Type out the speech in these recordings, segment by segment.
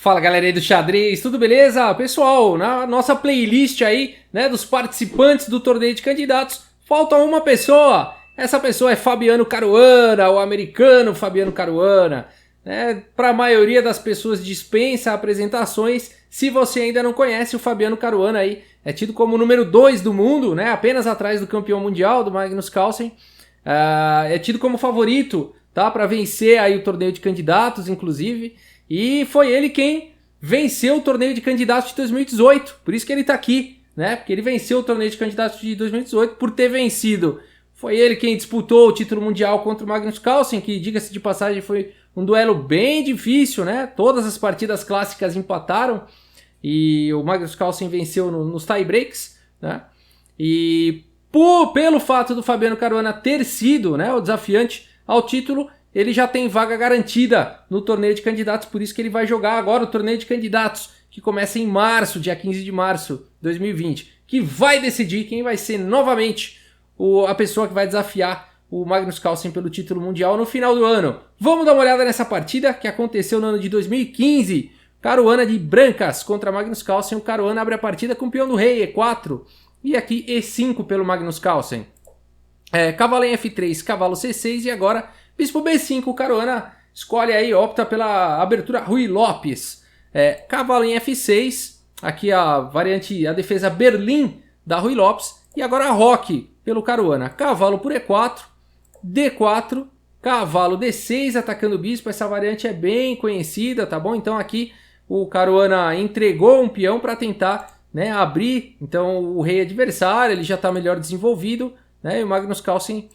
Fala galera aí do xadrez, tudo beleza? Pessoal, na nossa playlist aí, né, dos participantes do torneio de candidatos, falta uma pessoa. Essa pessoa é Fabiano Caruana, o americano Fabiano Caruana. Para a maioria das pessoas dispensa apresentações. Se você ainda não conhece, o Fabiano Caruana aí é tido como o número 2 do mundo, né, apenas atrás do campeão mundial, do Magnus Carlsen. É tido como favorito, tá, para vencer aí o torneio de candidatos, inclusive. E foi ele quem venceu o torneio de candidatos de 2018. Por isso que ele está aqui, né? Porque ele venceu o torneio de candidatos de 2018 por ter vencido. Foi ele quem disputou o título mundial contra o Magnus Carlsen, que, diga-se de passagem, foi um duelo bem difícil, né? Todas as partidas clássicas empataram e o Magnus Carlsen venceu nos tie-breaks, né? E pelo fato do Fabiano Caruana ter sido, né, o desafiante ao título, ele já tem vaga garantida no torneio de candidatos, por isso que ele vai jogar agora o torneio de candidatos, que começa em março, dia 15 de março de 2020, que vai decidir quem vai ser novamente a pessoa que vai desafiar o Magnus Carlsen pelo título mundial no final do ano. Vamos dar uma olhada nessa partida que aconteceu no ano de 2015. Caruana de brancas contra Magnus Carlsen. O Caruana abre a partida com o peão do rei, E4, e aqui E5 pelo Magnus Carlsen. Cavalo em F3, cavalo C6 e agora bispo B5, o Caruana escolhe aí, opta pela abertura Ruy Lopes. Cavalo em F6, aqui a defesa Berlim da Ruy Lopes. E agora Roque pelo Caruana. Cavalo por E4, D4, cavalo D6 atacando o bispo. Essa variante é bem conhecida, tá bom? Então aqui o Caruana entregou um peão para tentar, né, abrir então o rei adversário, ele já está melhor desenvolvido, né? E o Magnus Carlsen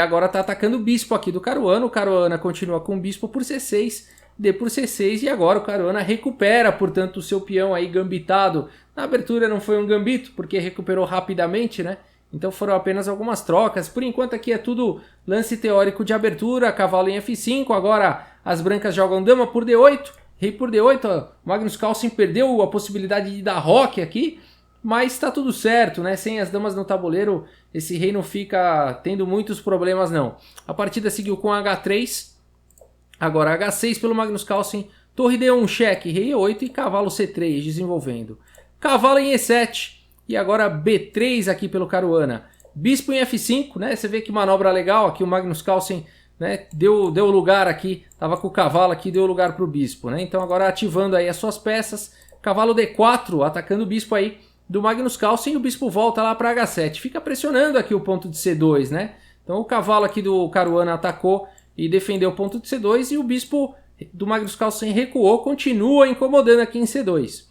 agora está atacando o bispo aqui do Caruana. O Caruana continua com o bispo por C6, D por C6 e agora o Caruana recupera, portanto, o seu peão aí gambitado. Na abertura não foi um gambito, porque recuperou rapidamente, né? Então foram apenas algumas trocas. Por enquanto aqui é tudo lance teórico de abertura, cavalo em F5, agora as brancas jogam dama por D8, rei por D8, o Magnus Carlsen perdeu a possibilidade de dar roque aqui, mas está tudo certo, né? Sem as damas no tabuleiro, esse rei não fica tendo muitos problemas, não. A partida seguiu com H3, agora H6 pelo Magnus Carlsen, torre D1, cheque, rei E8 e cavalo C3 desenvolvendo. Cavalo em E7 e agora B3 aqui pelo Caruana. Bispo em F5, né? Você vê que manobra legal aqui, o Magnus Carlsen, né, deu lugar aqui, tava com o cavalo aqui, deu lugar para o bispo, né? Então agora ativando aí as suas peças, cavalo D4, atacando o bispo aí do Magnus Carlsen, e o bispo volta lá para H7. Fica pressionando aqui o ponto de C2, né? Então o cavalo aqui do Caruana atacou e defendeu o ponto de C2 e o bispo do Magnus Carlsen recuou, continua incomodando aqui em C2.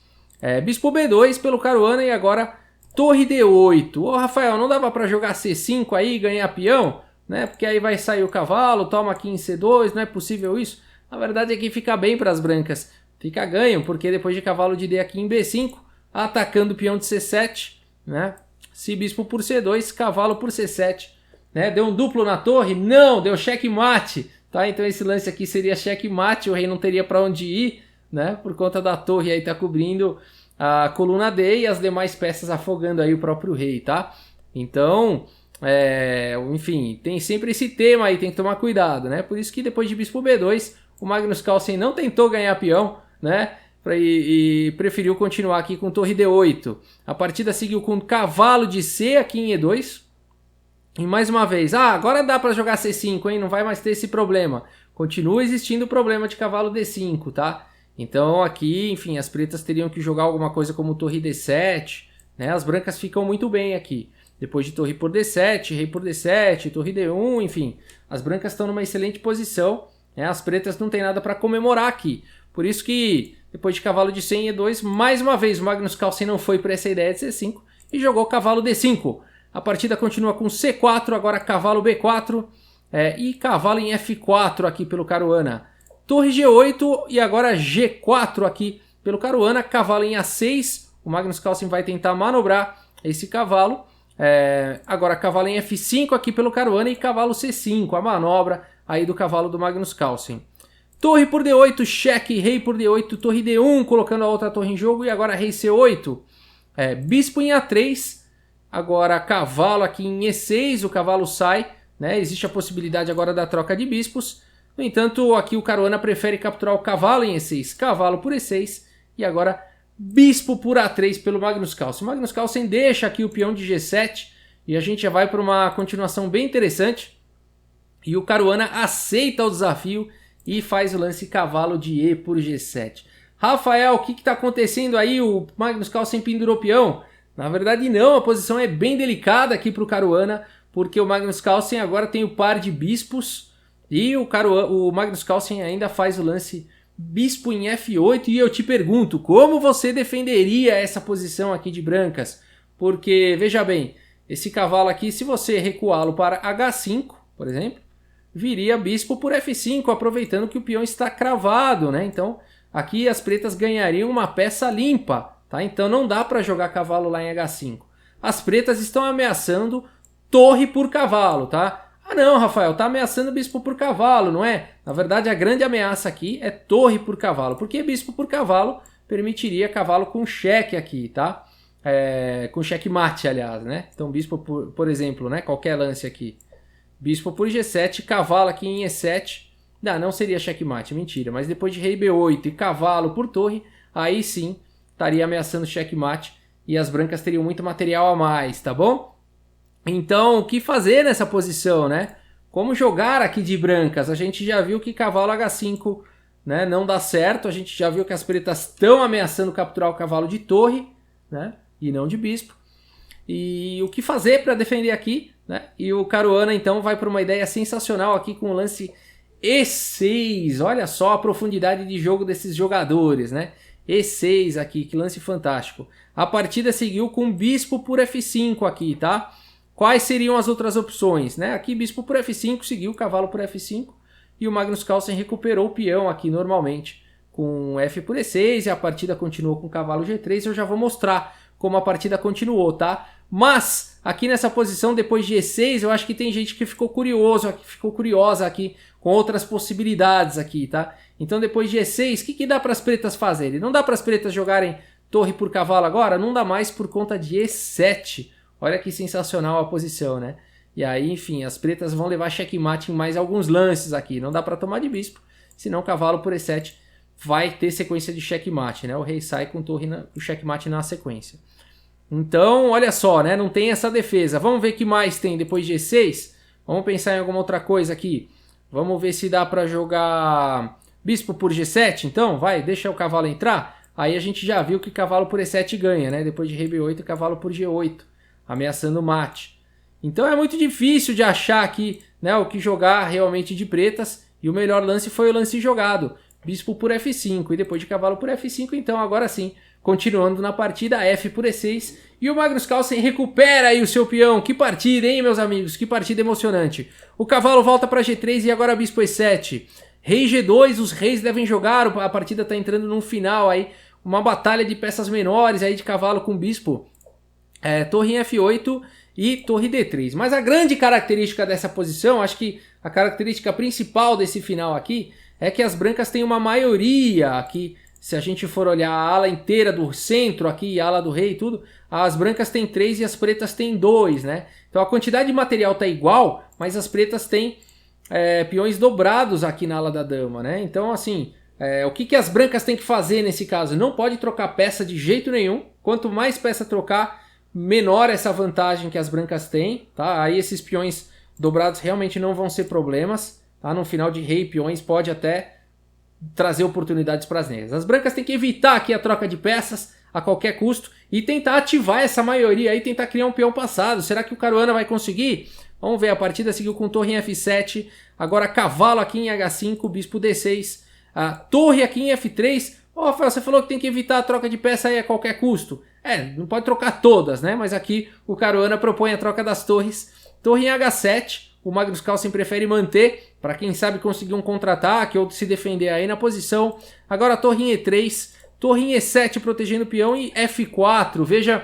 Bispo B2 pelo Caruana e agora torre D8. Ô Rafael, não dava para jogar C5 aí e ganhar peão? Né? Porque aí vai sair o cavalo, toma aqui em C2, não é possível isso? Na verdade aqui fica bem para as brancas. Fica ganho, porque depois de cavalo de D aqui em B5, atacando o peão de C7, né? Se bispo por C2, cavalo por C7, né? Deu um duplo na torre? Não, deu checkmate, tá? Então esse lance aqui seria checkmate, o rei não teria para onde ir, né? Por conta da torre aí tá cobrindo a coluna D e as demais peças afogando aí o próprio rei, tá? Então, enfim, tem sempre esse tema aí, tem que tomar cuidado, né? Por isso que depois de bispo B2, o Magnus Carlsen não tentou ganhar peão, né? E preferiu continuar aqui com torre D8. A partida seguiu com cavalo de C aqui em E2. E mais uma vez, agora dá para jogar C5, hein? Não vai mais ter esse problema. Continua existindo o problema de cavalo D5, tá? Então aqui, enfim, as pretas teriam que jogar alguma coisa como torre D7, né? As brancas ficam muito bem aqui. Depois de torre por D7, rei por D7, torre D1, enfim. As brancas estão numa excelente posição, né? As pretas não tem nada para comemorar aqui. Por isso que depois de cavalo de C em E2, mais uma vez o Magnus Carlsen não foi para essa ideia de C5 e jogou cavalo D5. A partida continua com C4, agora cavalo B4 e cavalo em F4 aqui pelo Caruana. Torre G8 e agora G4 aqui pelo Caruana, cavalo em A6. O Magnus Carlsen vai tentar manobrar esse cavalo. Agora cavalo em F5 aqui pelo Caruana e cavalo C5, a manobra aí do cavalo do Magnus Carlsen. Torre por D8, cheque, rei por D8, torre D1, colocando a outra torre em jogo e agora rei C8. Bispo em A3, agora cavalo aqui em E6, o cavalo sai, né? Existe a possibilidade agora da troca de bispos. No entanto, aqui o Caruana prefere capturar o cavalo em E6, cavalo por E6 e agora bispo por A3 pelo Magnus Carlsen. O Magnus Carlsen deixa aqui o peão de G7 e a gente já vai para uma continuação bem interessante. E o Caruana aceita o desafio e faz o lance cavalo de E por G7. Rafael, o que está acontecendo aí? O Magnus Carlsen pendurou o peão? Na verdade não, a posição é bem delicada aqui para o Caruana, porque o Magnus Carlsen agora tem o par de bispos e o Magnus Carlsen ainda faz o lance bispo em F8 e eu te pergunto, como você defenderia essa posição aqui de brancas? Porque, veja bem, esse cavalo aqui, se você recuá-lo para H5, por exemplo, viria bispo por F5, aproveitando que o peão está cravado, né? Então, aqui as pretas ganhariam uma peça limpa, tá? Então não dá para jogar cavalo lá em H5. As pretas estão ameaçando torre por cavalo, tá? Ah não, Rafael, tá ameaçando bispo por cavalo, não é? Na verdade, a grande ameaça aqui é torre por cavalo, porque bispo por cavalo permitiria cavalo com cheque aqui, tá? Com checkmate, aliás, né? Então bispo, por exemplo, né? Qualquer lance aqui. Bispo por G7, cavalo aqui em E7. Não seria checkmate, mentira. Mas depois de rei B8 e cavalo por torre, aí sim estaria ameaçando checkmate e as brancas teriam muito material a mais, tá bom? Então, o que fazer nessa posição, né? Como jogar aqui de brancas? A gente já viu que cavalo H5, né, não dá certo. A gente já viu que as pretas estão ameaçando capturar o cavalo de torre, né, e não de bispo. E o que fazer para defender aqui, né? E o Caruana, então, vai para uma ideia sensacional aqui com o lance E6. Olha só a profundidade de jogo desses jogadores, né? E6 aqui, que lance fantástico. A partida seguiu com bispo por F5 aqui, tá? Quais seriam as outras opções, né? Aqui bispo por F5, seguiu cavalo por F5 e o Magnus Carlsen recuperou o peão aqui normalmente com F por E6 e a partida continuou com cavalo G3. Eu já vou mostrar como a partida continuou, tá? Mas aqui nessa posição depois de E6 eu acho que tem gente que ficou curiosa aqui com outras possibilidades aqui, tá? Então depois de E6, o que dá para as pretas fazerem? Não dá para as pretas jogarem torre por cavalo agora? Não dá mais por conta de E7. Olha que sensacional a posição, né? E aí, enfim, as pretas vão levar checkmate em mais alguns lances aqui. Não dá para tomar de bispo, senão cavalo por E7 vai ter sequência de checkmate, né? O rei sai com torre o checkmate na sequência. Então, olha só, né? Não tem essa defesa. Vamos ver o que mais tem depois de E6. Vamos pensar em alguma outra coisa aqui. Vamos ver se dá para jogar bispo por G7, então. Vai, deixa o cavalo entrar. Aí a gente já viu que cavalo por E7 ganha, né? Depois de rei B8, cavalo por G8. Ameaçando o mate. Então é muito difícil de achar aqui, né, o que jogar realmente de pretas. E o melhor lance foi o lance jogado. Bispo por F5 e depois de cavalo por F5. Então agora sim, continuando na partida, F por E6. E o Magnus Carlsen recupera aí o seu peão. Que partida, hein, meus amigos? Que partida emocionante. O cavalo volta para G3 e agora bispo E7. Rei G2, os reis devem jogar. A partida está entrando num final aí. Uma batalha de peças menores aí de cavalo com bispo. Torre em F8 e torre D3. Mas a grande característica dessa posição, acho que a característica principal desse final aqui, é que as brancas têm uma maioria aqui. Se a gente for olhar a ala inteira do centro aqui, a ala do rei e tudo, as brancas têm 3 e as pretas têm 2, né? Então a quantidade de material tá igual, mas as pretas têm peões dobrados aqui na ala da dama, né? Então assim, o que as brancas têm que fazer nesse caso? Não pode trocar peça de jeito nenhum. Quanto mais peça trocar, menor essa vantagem que as brancas têm, tá? Aí esses peões dobrados realmente não vão ser problemas, tá? No final de rei e peões pode até trazer oportunidades para as negras. As brancas têm que evitar aqui a troca de peças a qualquer custo e tentar ativar essa maioria aí, tentar criar um peão passado. Será que o Caruana vai conseguir? Vamos ver, a partida seguiu com torre em F7, agora cavalo aqui em H5, bispo D6, a torre aqui em F3. Rafael, você falou que tem que evitar a troca de peça aí a qualquer custo. Não pode trocar todas, né? Mas aqui o Caruana propõe a troca das torres. Torre em H7, o Magnus Carlsen prefere manter, para quem sabe conseguir um contra-ataque ou se defender aí na posição. Agora torre em E3, torre em E7 protegendo o peão e F4. Veja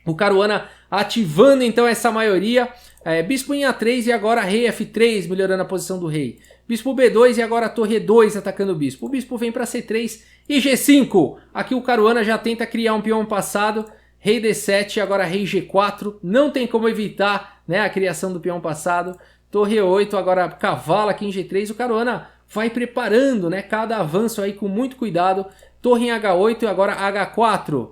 o Caruana ativando então essa maioria. Bispo em A3 e agora rei F3, melhorando a posição do rei. Bispo B2 e agora torre E2 atacando o bispo. O bispo vem para C3 e G5. Aqui o Caruana já tenta criar um peão passado. Rei D7 e agora rei G4. Não tem como evitar, né, a criação do peão passado. torre E8, agora cavalo aqui em G3, o Caruana vai preparando, né, cada avanço aí com muito cuidado. Torre em H8 e agora H4.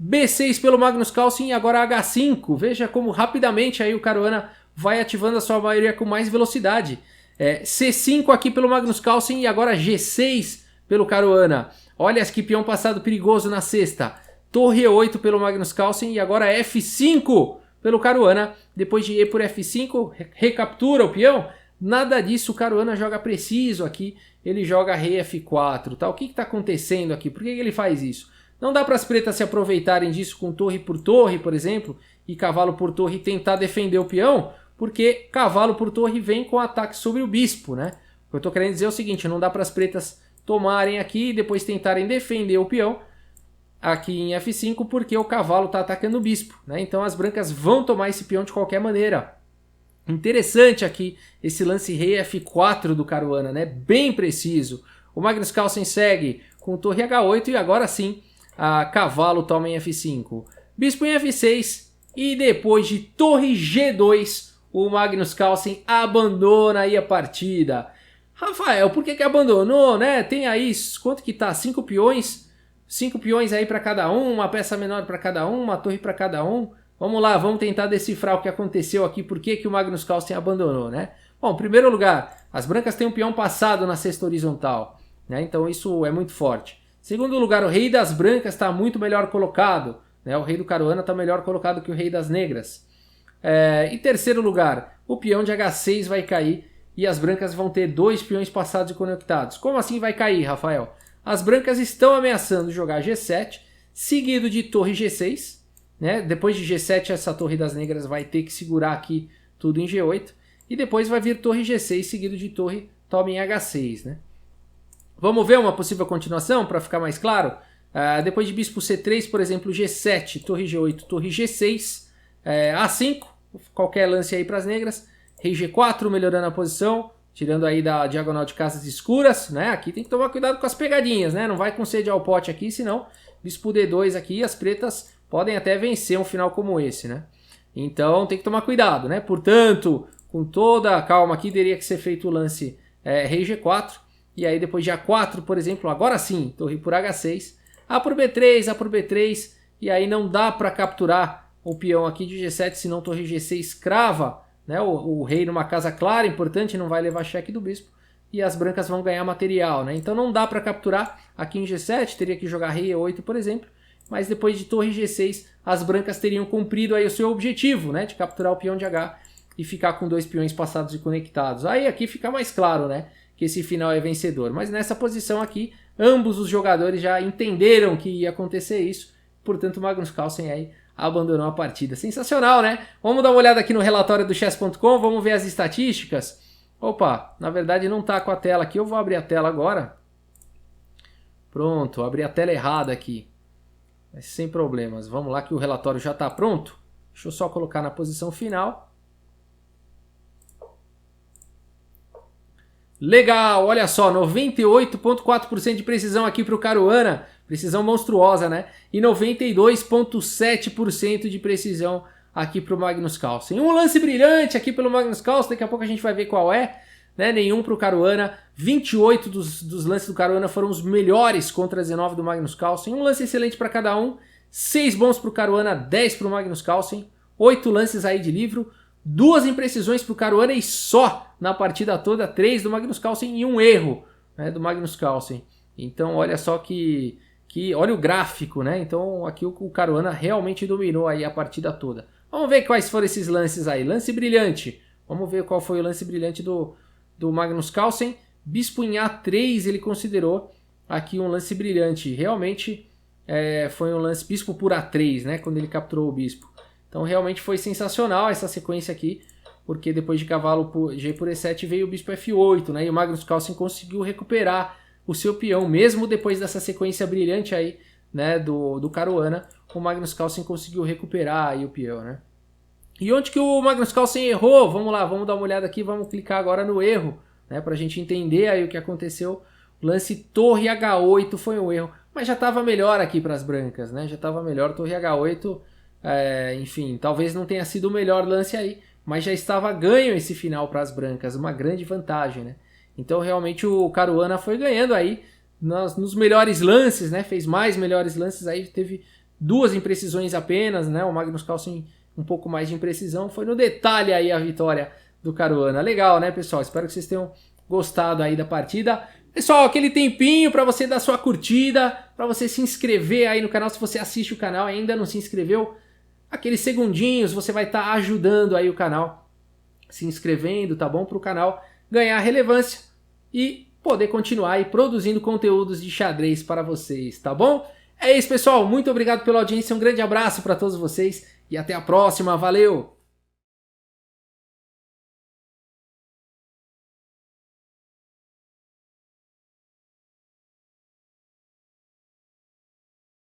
B6 pelo Magnus Carlsen e agora H5. Veja como rapidamente aí o Caruana vai ativando a sua maioria com mais velocidade. C5 aqui pelo Magnus Carlsen e agora G6 pelo Caruana. Olha que peão passado perigoso na sexta. Torre E8 pelo Magnus Carlsen e agora F5 pelo Caruana. Depois de E por F5, recaptura o peão. Nada disso, o Caruana joga preciso aqui. Ele joga rei F4. Tá? O que está acontecendo aqui? Por que ele faz isso? Não dá para as pretas se aproveitarem disso com torre por torre, por exemplo, e cavalo por torre e tentar defender o peão, porque cavalo por torre vem com ataque sobre o bispo, né? O que eu estou querendo dizer é o seguinte, não dá para as pretas tomarem aqui e depois tentarem defender o peão aqui em F5, porque o cavalo está atacando o bispo, né? Então as brancas vão tomar esse peão de qualquer maneira. Interessante aqui esse lance rei F4 do Caruana, né? Bem preciso. O Magnus Carlsen segue com torre H8 e agora sim a cavalo toma em F5. Bispo em F6 e depois de torre G2 o Magnus Carlsen abandona aí a partida. Rafael, por que abandonou, né? Tem aí, quanto que tá? 5 peões? 5 peões aí para cada um, uma peça menor para cada um, uma torre para cada um. Vamos lá, vamos tentar decifrar o que aconteceu aqui, por que o Magnus Carlsen abandonou, né? Bom, em primeiro lugar, as brancas têm um peão passado na cesta horizontal, né? Então isso é muito forte. Segundo lugar, o rei das brancas está muito melhor colocado, né? O rei do Caruana está melhor colocado que o rei das negras. Em terceiro lugar, o peão de H6 vai cair e as brancas vão ter 2 peões passados e conectados. Como assim vai cair, Rafael? As brancas estão ameaçando jogar G7, seguido de torre G6, né? Depois de G7, essa torre das negras vai ter que segurar aqui tudo em G8, e depois vai vir torre G6, seguido de torre toma em H6, né? Vamos ver uma possível continuação para ficar mais claro? Depois de bispo C3, por exemplo, G7, torre G8, torre G6, A5, qualquer lance aí para as negras, rei G4 melhorando a posição, tirando aí da diagonal de casas escuras, né? Aqui tem que tomar cuidado com as pegadinhas, né? Não vai conceder ao pote aqui, senão bispo D2 aqui, as pretas podem até vencer um final como esse, né? Então tem que tomar cuidado, né? Portanto, com toda a calma aqui, teria que ser feito o lance rei G4, e aí depois de A4, por exemplo, agora sim, torre por H6, A por B3, A por B3, e aí não dá para capturar o peão aqui de G7, senão torre G6 crava, né, o rei numa casa clara, importante, não vai levar cheque do bispo, e as brancas vão ganhar material, né? Então não dá para capturar aqui em G7, teria que jogar rei E8, por exemplo, mas depois de torre G6, as brancas teriam cumprido aí o seu objetivo, né, de capturar o peão de H e ficar com 2 peões passados e conectados. Aí aqui fica mais claro, né, que esse final é vencedor. Mas nessa posição aqui, ambos os jogadores já entenderam que ia acontecer isso, portanto o Magnus Carlsen aí abandonou a partida. Sensacional, né? Vamos dar uma olhada aqui no relatório do chess.com, vamos ver as estatísticas. Opa, na verdade não está com a tela aqui, eu vou abrir a tela agora. Pronto, abri a tela errada aqui. Mas sem problemas, vamos lá que o relatório já está pronto. Deixa eu só colocar na posição final. Legal, olha só, 98,4% de precisão aqui para o Caruana, precisão monstruosa, né? E 92,7% de precisão aqui para o Magnus Carlsen. Um lance brilhante aqui pelo Magnus Carlsen, daqui a pouco a gente vai ver qual é, né? Nenhum para o Caruana, 28 dos lances do Caruana foram os melhores contra 19 do Magnus Carlsen. Um lance excelente para cada um, 6 bons para o Caruana, 10 para o Magnus Carlsen, 8 lances aí de livro, 2 imprecisões para o Caruana e só na partida toda 3 do Magnus Carlsen e um erro, né, do Magnus Carlsen. Então olha só que olha o gráfico, né? Então aqui o Caruana realmente dominou aí a partida toda. Vamos ver quais foram esses lances aí. Lance brilhante. Vamos ver qual foi o lance brilhante do Magnus Carlsen. Bispo em A3 ele considerou aqui um lance brilhante. Realmente foi um lance bispo por A3, né? Quando ele capturou o bispo. Então realmente foi sensacional essa sequência aqui, porque depois de cavalo G por E7 veio o bispo F8, né? E o Magnus Carlsen conseguiu recuperar o seu peão, mesmo depois dessa sequência brilhante aí, né, do Caruana, o Magnus Carlsen conseguiu recuperar aí o peão, né? E onde que o Magnus Carlsen errou? Vamos lá, vamos dar uma olhada aqui, vamos clicar agora no erro, né, pra gente entender aí o que aconteceu. O lance torre H8 foi um erro, mas já estava melhor aqui para as brancas, né? Já estava melhor, torre H8, enfim, talvez não tenha sido o melhor lance aí, mas já estava ganho esse final para as brancas, uma grande vantagem, né? Então realmente o Caruana foi ganhando aí nos melhores lances, né? Fez mais melhores lances aí, teve 2 imprecisões apenas, né? O Magnus Carlsen um pouco mais de imprecisão, foi no detalhe aí a vitória do Caruana. Legal, né, pessoal? Espero que vocês tenham gostado aí da partida. Pessoal, aquele tempinho para você dar sua curtida, para você se inscrever aí no canal, se você assiste o canal e ainda não se inscreveu, aqueles segundinhos você vai estar ajudando aí o canal, se inscrevendo, tá bom? Para o canal ganhar relevância e poder continuar aí produzindo conteúdos de xadrez para vocês, tá bom? É isso, pessoal. Muito obrigado pela audiência, um grande abraço para todos vocês e até a próxima. Valeu!